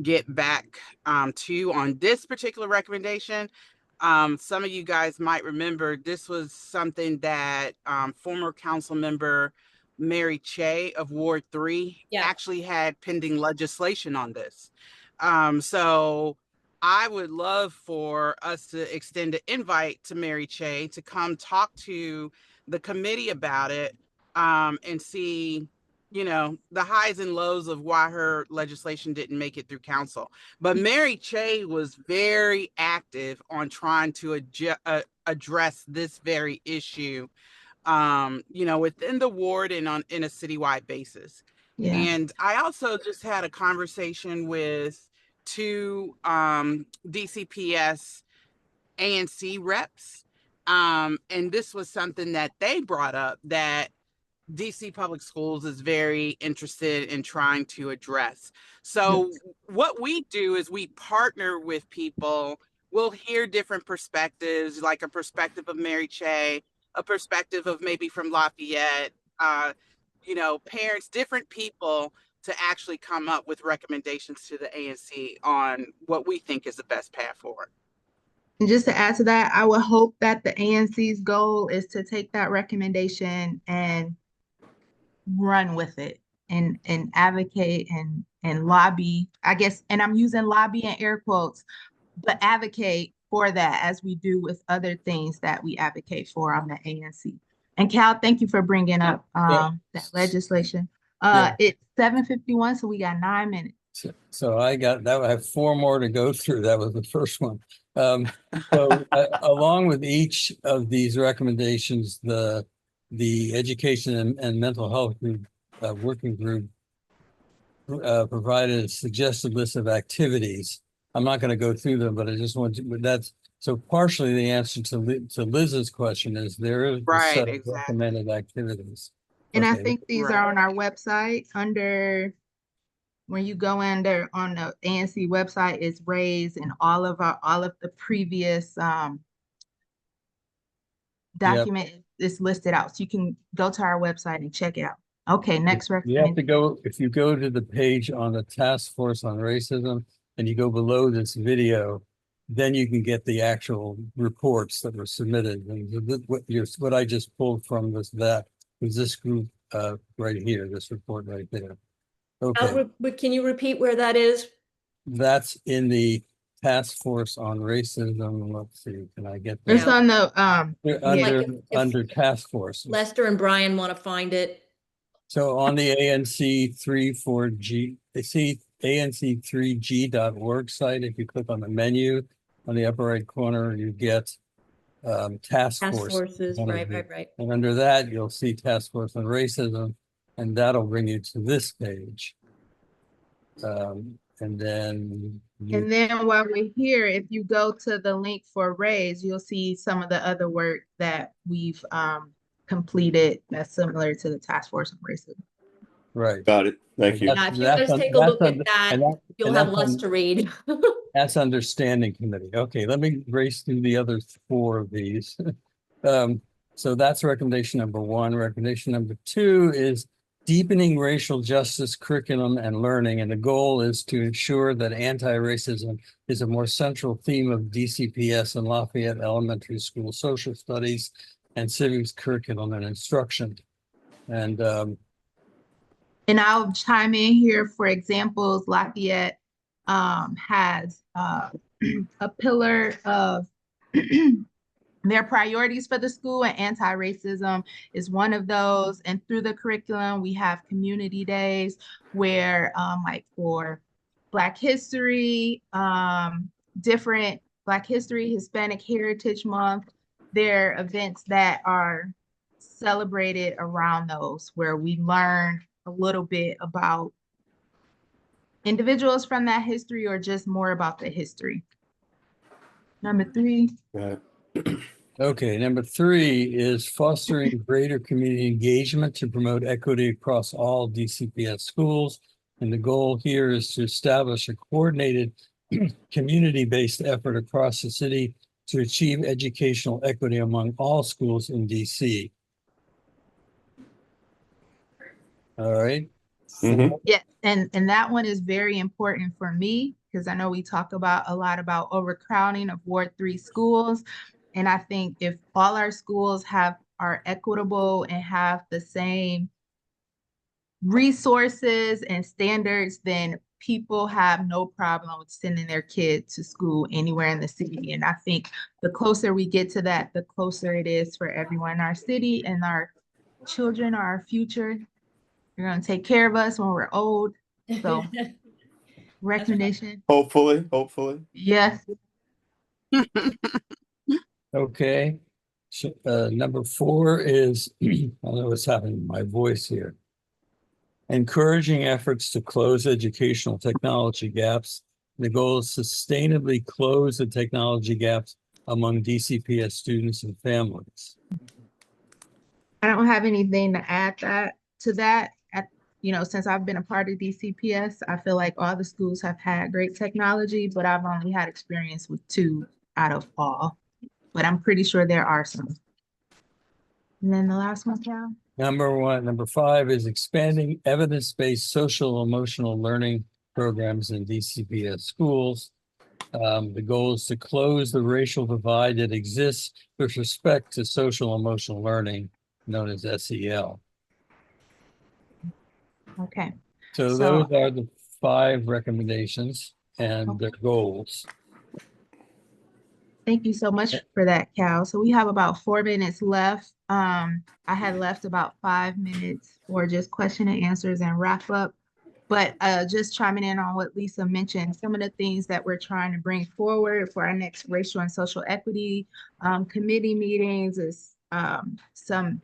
get back to on this particular recommendation. Some of you guys might remember this was something that former council member Mary Che of Ward 3 actually had pending legislation on this. So I would love for us to extend an invite to Mary Che to come talk to the committee about it and see, you know, the highs and lows of why her legislation didn't make it through council. But Mary Che was very active on trying to address this very issue, you know, within the ward and in a citywide basis. Yeah. And I also just had a conversation with 2 DCPS ANC reps. And this was something that they brought up that DC Public Schools is very interested in trying to address. So what we do is we partner with people. We'll hear different perspectives, like a perspective of Mary Che, a perspective of maybe from Lafayette, you know, parents, different people, to actually come up with recommendations to the ANC on what we think is the best path forward. And just to add to that, I would hope that the ANC's goal is to take that recommendation and run with it and advocate and lobby, I guess, and I'm using lobby in air quotes, but advocate for that as we do with other things that we advocate for on the ANC. And Cal, thank you for bringing up that legislation. It's 7:51, so we got 9 minutes. so I have 4 more to go through. That was the first one. So along with each of these recommendations, the education and mental health group, working group provided a suggested list of activities. I'm not going to go through them, but I just want to, but that's, so partially the answer to Liz's question is there is a Right, set of exactly. recommended activities. And I Okay. think these are on our website under, when you go under on the ANC website, is raised and all of the previous document is listed out. So you can go to our website and check it out. Okay, next You recommendation. have to go, if you go to the page on the Task Force on Racism and you go below this video, then you can get the actual reports that were submitted. And what I just pulled from was this group right here, this report right there. Okay. But can you repeat where that is? That's in the task force on racism. Let's see, can I get It's that? Yeah. on the, They're yeah, Like Under, if under task forces. Lester and Brian want to find it. So on the ANC 34G, they see ANC3G.org site. If you click on the menu on the upper right corner, you get task Task force. forces, one of right, the- right, right. And under that, you'll see task force on racism, and that'll bring you to this page. And then and then while we're here, if you go to the link for Raise, you'll see some of the other work that we've completed that's similar to the task force on racism. right. Got it. Thank you. Yeah, if you guys take a look at that, and you'll and have that's lots on- to read. That's understanding committee. Okay, let me race through the other 4 of these. So that's recommendation number 1. Recommendation number 2 is deepening racial justice curriculum and learning. And the goal is to ensure that anti-racism is a more central theme of DCPS and Lafayette Elementary School social studies and civics curriculum and instruction. And I'll chime in here for examples. Lafayette has a pillar of their priorities for the school, and anti-racism is one of those. And through the curriculum, we have community days where like for Black History, different Black History, Hispanic Heritage Month, there are events that are celebrated around those where we learn a little bit about individuals from that history or just more about the history. Number 3. Got okay, number 3 is fostering greater community engagement to promote equity across all DCPS schools. And the goal here is to establish a coordinated community-based effort across the city to achieve educational equity among all schools in DC. All right. Mhm. Yeah, and that one is very important for me because I know we talk about a lot about overcrowding of Ward 3 schools. And I think if all our schools are equitable and have the same resources and standards, then people have no problem with sending their kid to school anywhere in the city. And I think the closer we get to that, the closer it is for everyone in our city, and our children are our future. They're going to take care of us when we're old. So recommendation, Hopefully, hopefully. yes. Okay. So, number 4 is, I don't know what's happening to my voice here. Encouraging efforts to close educational technology gaps. The goal is sustainably close the technology gaps among DCPS students and families. I don't have anything to add to that. Since I've been a part of DCPS, I feel like all the schools have had great technology, but I've only had experience with 2 out of all. But I'm pretty sure there are some. And then the last one, Cal? Number 5 is expanding evidence-based social emotional learning programs in DCPS schools. The goal is to close the racial divide that exists with respect to social emotional learning, known as SEL. Okay. So those are the 5 recommendations and their goals. Thank you so much for that, Cal. So we have about 4 minutes left. I had left about 5 minutes for just question and answers and wrap up. But just chiming in on what Lisa mentioned, some of the things that we're trying to bring forward for our next racial and social equity committee meetings is some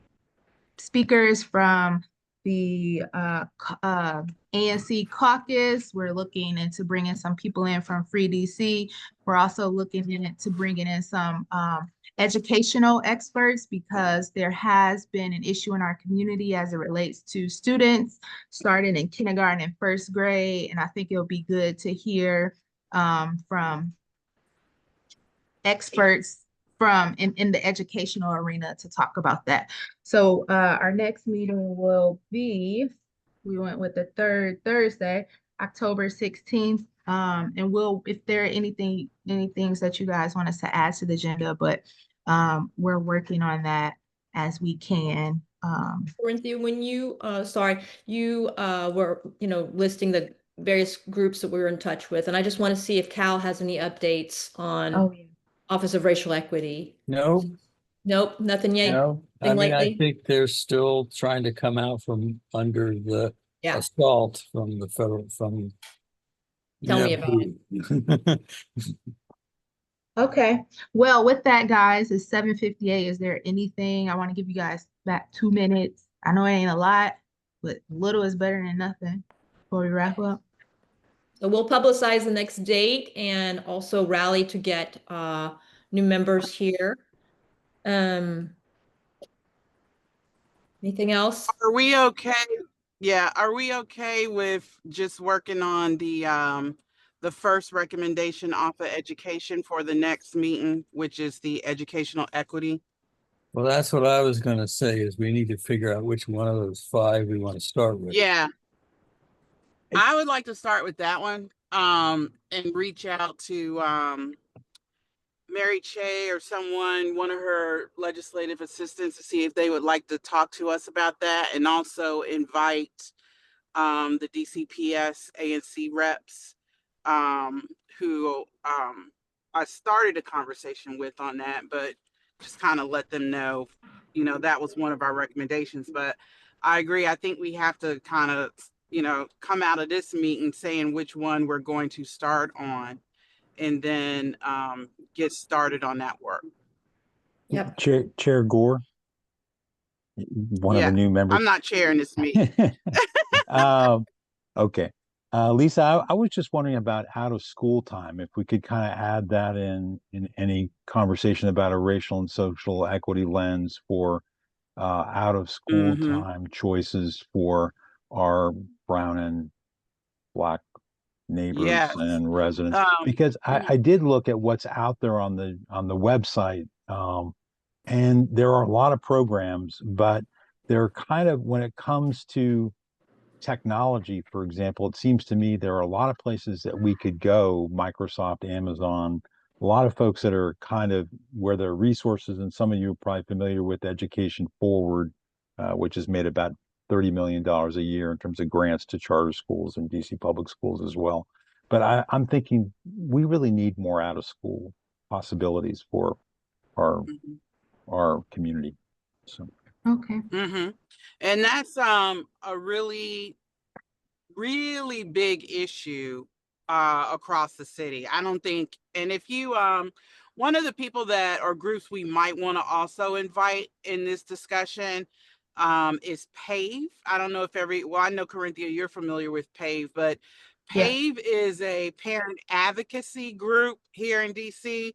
speakers from the ANC caucus. We're looking into bringing some people in from Free DC. We're also looking into bringing in some educational experts because there has been an issue in our community as it relates to students starting in kindergarten and 1st grade. And I think it'll be good to hear from experts in the educational arena to talk about that. So our next meeting will be, we went with the 3rd Thursday, October 16th. And if there are any things that you guys want us to add to the agenda, but we're working on that as we can. Corinthia, when you, sorry, you were, listing the various groups that we're in touch with. And I just want to see if Cal has any updates on Oh, yeah. Office of Racial Equity. No, Nope, nothing yet. no. I Nothing mean, I lately? think they're still trying to come out from under the Yeah, assault from the federal, from. tell me about it. it. Okay. Well, with that, guys, it's 7:58. Is there anything I want to give you guys back 2 minutes? I know it ain't a lot, but little is better than nothing before we wrap up. So we'll publicize the next date and also rally to get new members here. Anything else? Are we okay? Yeah, are we okay with just working on the first recommendation off of education for the next meeting, which is the educational equity? Well, that's what I was gonna say, is we need to figure out which one of those 5 we want to start with. Yeah. I would like to start with that one, and reach out to Mary Che or someone, one of her legislative assistants, to see if they would like to talk to us about that, and also invite the DCPS ANC reps, who I started a conversation with on that, but just kind of let them know, that was one of our recommendations. But I agree. I think we have to kind of, come out of this meeting saying which one we're going to start on, and then get started on that work. Yep. Chair Gore, one of the Yeah, new members. I'm not chairing this meeting. Okay. Lisa, I was just wondering about out of school time, if we could kind of add that in any conversation about a racial and social equity lens for out of school Mhm. time choices for our brown and black neighbors Yes. and residents. Um, Because I did look at what's out there on the website, and there are a lot of programs, but they're kind of, when it comes to technology, for example, it seems to me there are a lot of places that we could go, Microsoft, Amazon, a lot of folks that are kind of where there are resources, and some of you are probably familiar with Education Forward, which has made about $30 million a year in terms of grants to charter schools and DC public schools as well. But I'm thinking we really need more out of school possibilities for our mhm. our community. So Okay. Mm-hmm. And that's a really, really big issue across the city. I don't think, and if you one of the people that, or groups we might want to also invite in this discussion is PAVE. I don't know if well, I know Corinthia, you're familiar with PAVE, but Yes. PAVE is a parent advocacy group here in DC.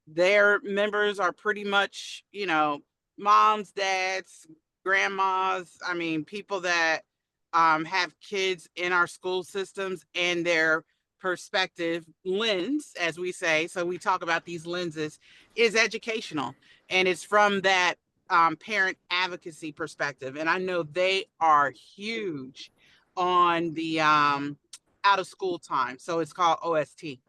Their members are pretty much, moms, dads, grandmas, I mean, people that have kids in our school systems, and their perspective lens, as we say, so we talk about these lenses, is educational. And it's from that parent advocacy perspective. And I know they are huge on the out of school time. So it's called OST.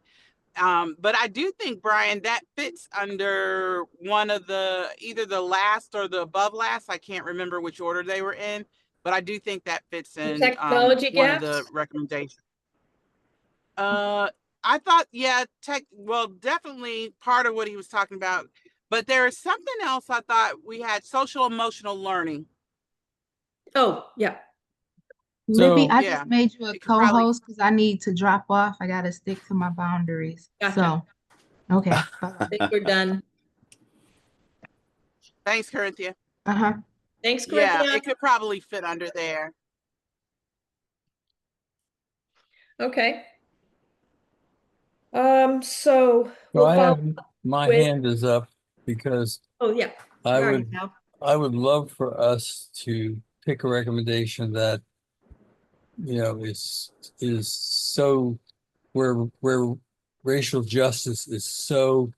But I do think, Brian, that fits under one of either the last or the above last. I can't remember which order they were in, but I do think that fits The in technology one of the gaps? recommendations. I thought, yeah, well, definitely part of what he was talking about, but there is something else I thought we had: social emotional learning. Oh, yeah. Libby, So, I Yeah, just made you a it could probably. co-host because I need to drop off. I got to stick to my boundaries. Gotcha. So, okay. I think we're done. Thanks, Corinthia. Uh-huh. Thanks, Yeah, Corinthia. it could probably fit under there. Okay. So so we'll I follow have, my with, hand is up because oh yeah, I where are you would, now? I would love for us to pick a recommendation that, is so, where racial justice is so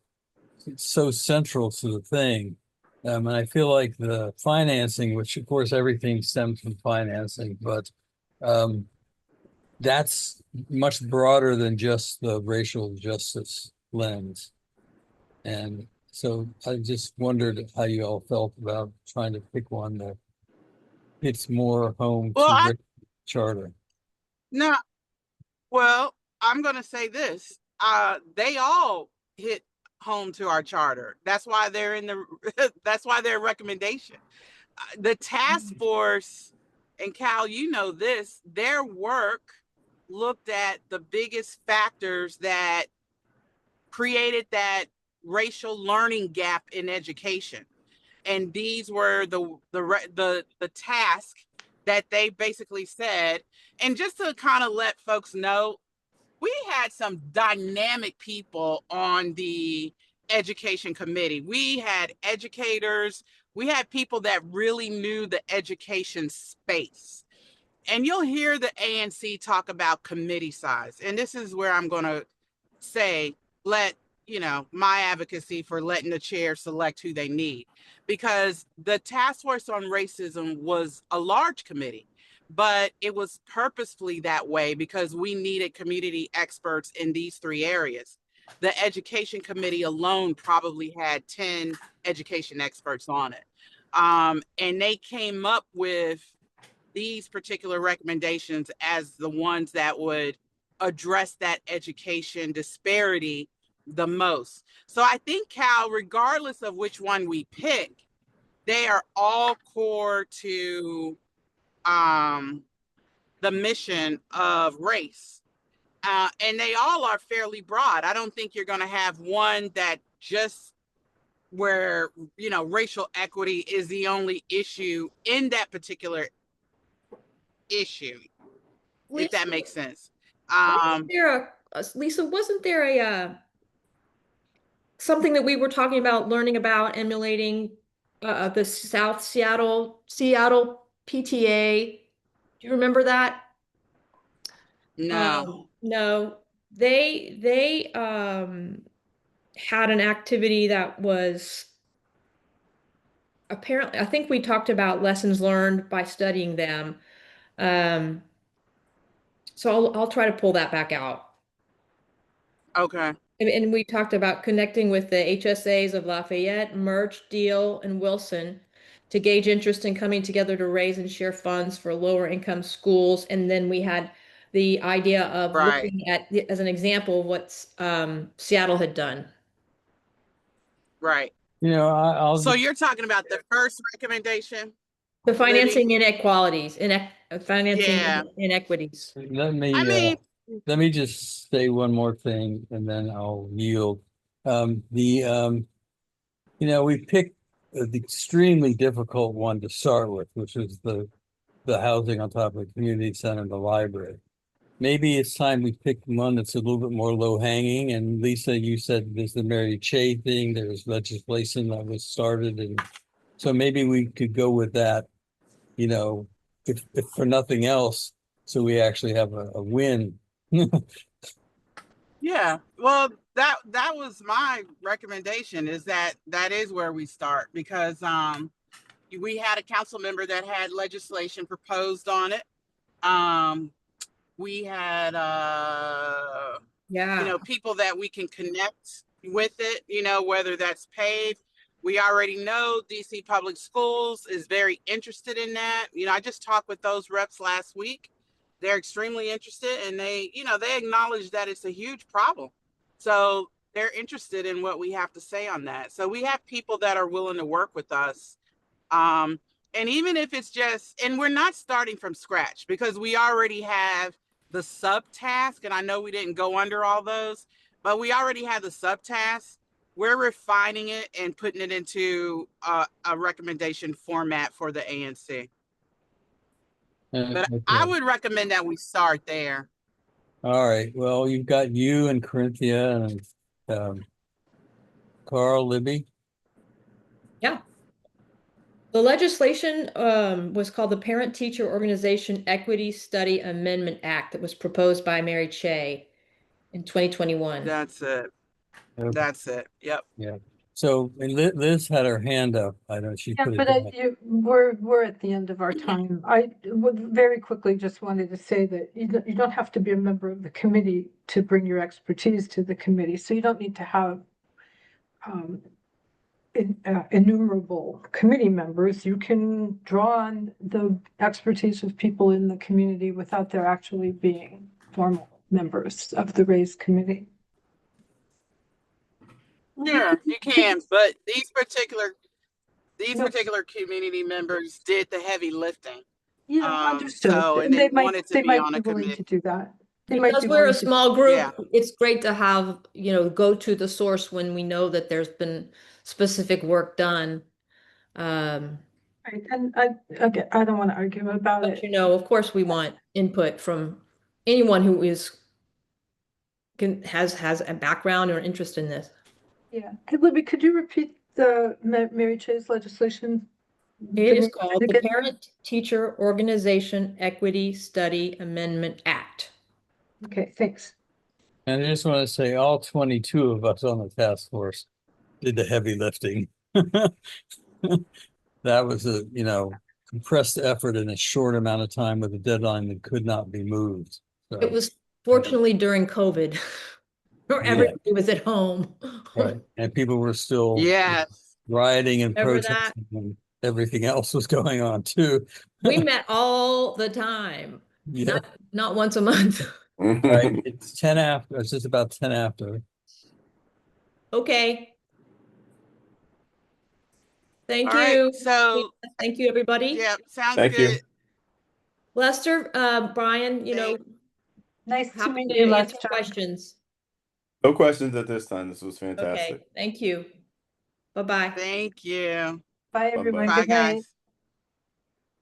central to the thing. And I feel like the financing, which of course everything stems from financing, but um, that's much broader than just the racial justice lens. And so I just wondered how you all felt about trying to pick one that hits more home Well, to charter. no, Well, I'm going to say this. They all hit home to our charter. That's why they're in the, that's why they're a recommendation. The task force, and Cal, you know this, their work looked at the biggest factors that created that racial learning gap in education. And these were the task that they basically said. And just to kind of let folks know, we had some dynamic people on the education committee. We had educators, we had people that really knew the education space. And you'll hear the ANC talk about committee size. And this is where I'm going to say, let, my advocacy for letting the chair select who they need. Because the task force on racism was a large committee, but it was purposefully that way because we needed community experts in these three areas. The education committee alone probably had 10 education experts on it. And they came up with these particular recommendations as the ones that would address that education disparity the most. So I think, Cal, regardless of which one we pick, they are all core to the mission of race. And they all are fairly broad. I don't think you're going to have one that just where, racial equity is the only issue in that particular issue, if that makes sense. Lisa, wasn't there a something that we were talking about learning about emulating the South Seattle PTA? Do you remember that? No. No, they had an activity that was apparently, I think we talked about lessons learned by studying them. So I'll try to pull that back out. Okay. And we talked about connecting with the HSAs of Lafayette, Murch, Deal, and Wilson to gauge interest in coming together to raise and share funds for lower income schools. And then we had the idea of looking at, as an example, of what Seattle had done. Right. I'll So you're talking about the first recommendation? The financing inequalities, financing Yeah. inequities. let me just say one more thing and then I'll yield. We picked the extremely difficult one to start with, which is the housing on top of the community center and the library. Maybe it's time we pick one that's a little bit more low hanging. And Lisa, you said there's the Mary Che thing. There was legislation that was started, and so maybe we could go with that. If for nothing else, so we actually have a win. Yeah. Well, that was my recommendation, is that is where we start, because we had a council member that had legislation proposed on it. We had people that we can connect with it, whether that's paid. We already know DC Public Schools is very interested in that. I just talked with those reps last week. They're extremely interested, and they acknowledge that it's a huge problem. So they're interested in what we have to say on that. So we have people that are willing to work with us. And even if it's just, and we're not starting from scratch, because we already have the subtask, and I know we didn't go under all those, but we already have the subtask. We're refining it and putting it into a recommendation format for the ANC. But Okay. I would recommend that we start there. All right. Well, you've got you and Corinthia and Carl, Libby. Yeah. The legislation was called the Parent Teacher Organization Equity Study Amendment Act that was proposed by Mary Che in 2021. That's it. Okay. That's it. Yep. Yeah. So Liz had her hand up. I know she put it down. We're at the end of our time. I would very quickly just wanted to say that you don't have to be a member of the committee to bring your expertise to the committee. So you don't need to have innumerable committee members. You can draw on the expertise of people in the community without there actually being formal members of the Raise Committee? Sure, you can, but these No. particular community members did the heavy lifting. Yeah, understood. So, and And they they wanted to be might on be a willing to committee. do that. They might Because be we're a willing to. small group, Yeah. it's great to have, go to the source when we know that there's been specific work done. Right, and again, I don't want to argue about But it. of course, we want input from anyone who has a background or interest in this. Yeah. Hey, Libby, could you repeat the Mary Chay's legislation? It The is name called the again? Parent Teacher Organization Equity Study Amendment Act. Okay, thanks. And I just want to say all 22 of us on the task force did the heavy lifting. That was a, compressed effort in a short amount of time with a deadline that could not be moved. So, It was fortunately during COVID, where Yeah. everybody was at home. right. And people were still Yes. rioting and Remember that? protesting and everything else was going on too. We met all the time, Yeah, not once a month. right. It's 10 after, it's just about 10 after. Okay. Thank All right. you. So, Thank you, everybody. yeah, sounds Thank you. good. Lester, Brian, Nice to happy meet to you, answer Lester. questions. No questions at this time. This was Okay, fantastic. thank you. Bye-bye. Thank you. Bye, Bye-bye. everyone. Bye, Good night. guys.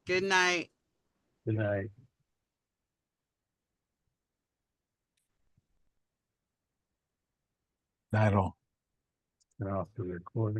Good night. Good night. That'll. Turn off the recording.